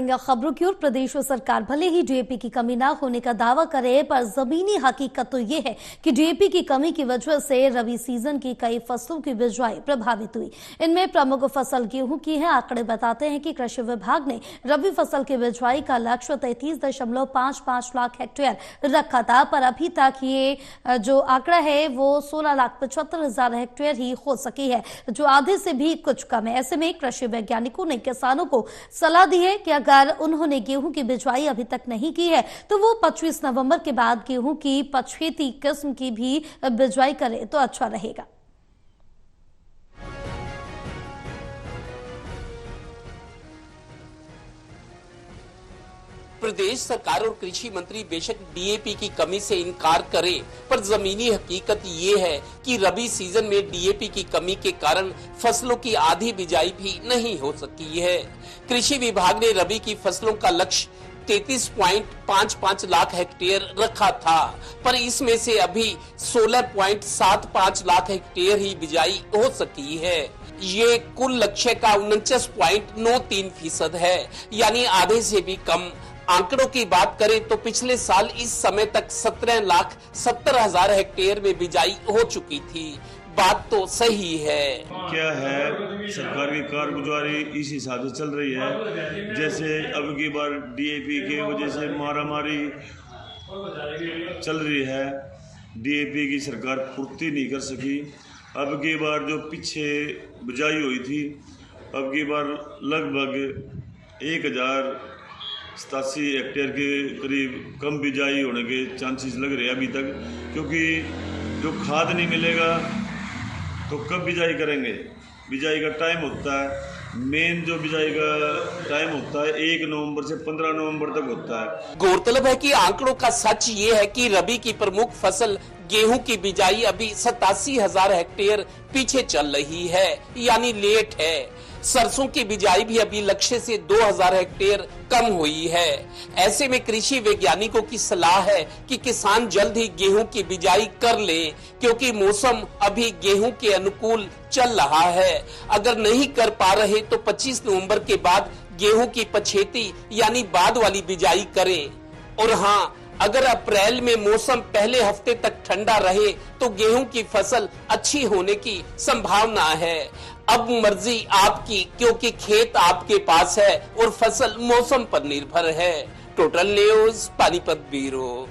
बढ़ेंगे खबरों की ओर। प्रदेश सरकार भले ही डीएपी की कमी न होने का दावा करे, पर जमीनी हकीकत तो ये है कि डीएपी की कमी की वजह से रबी सीजन की कई फसलों की बिजाई प्रभावित हुई। इनमें प्रमुख फसल गेहूं की है। आंकड़े बताते हैं कि कृषि विभाग ने रबी फसल की बिजाई का लक्ष्य 33.55 लाख हेक्टेयर रखा था, पर अभी तक ये जो आंकड़ा है वो 16,75,000 हेक्टेयर ही हो सकी है, जो आधे से भी कुछ कम है। ऐसे में कृषि वैज्ञानिकों ने किसानों को सलाह दी है कि अगर उन्होंने गेहूं की बिजाई अभी तक नहीं की है तो वो 25 नवंबर के बाद गेहूं की पछेती किस्म की भी बिजाई करें तो अच्छा रहेगा। प्रदेश सरकार और कृषि मंत्री बेशक डीएपी की कमी से इनकार करें, पर जमीनी हकीकत ये है कि रबी सीजन में डीएपी की कमी के कारण फसलों की आधी बिजाई भी नहीं हो सकी है। कृषि विभाग ने रबी की फसलों का लक्ष्य 33.55 लाख हेक्टेयर रखा था, पर इसमें से अभी 16.75 लाख हेक्टेयर ही बिजाई हो सकी है। ये कुल लक्ष्य का 49.93% है, यानी आधे से भी कम। आंकड़ों की बात करें तो पिछले साल इस समय तक 17,70,000 हेक्टेयर में बिजाई हो चुकी थी। बात तो सही है। क्या है, सरकार की कारगुजारी इस हिसाब से चल रही है। जैसे अब की बार डीएपी के वजह से मारामारी चल रही है, डीएपी की सरकार पूर्ति नहीं कर सकी। अब की बार जो पीछे बिजाई हुई थी, अब की बार लगभग 1,087 हेक्टेयर के करीब कम बिजाई होने के चांसेस लग रहे हैं अभी तक, क्योंकि जो खाद नहीं मिलेगा तो कब बिजाई करेंगे। बिजाई का टाइम होता है, मेन जो बिजाई का टाइम होता है 1 नवंबर से 15 नवंबर तक होता है। गौरतलब है कि आंकड़ों का सच ये है कि रबी की प्रमुख फसल गेहूं की बिजाई अभी 87,000 हेक्टेयर पीछे चल रही है, यानी लेट है। सरसों की बिजाई भी अभी लक्ष्य से 2,000 हेक्टेयर कम हुई है। ऐसे में कृषि वैज्ञानिकों की सलाह है कि किसान जल्द ही गेहूं की बिजाई कर ले, क्योंकि मौसम अभी गेहूं के अनुकूल चल रहा है। अगर नहीं कर पा रहे तो 25 नवंबर के बाद गेहूं की पछेती यानी बाद वाली बिजाई करें। और हाँ, अगर अप्रैल में मौसम पहले हफ्ते तक ठंडा रहे तो गेहूं की फसल अच्छी होने की संभावना है। अब मर्जी आपकी, क्योंकि खेत आपके पास है और फसल मौसम पर निर्भर है। Total news, Panipat bureau.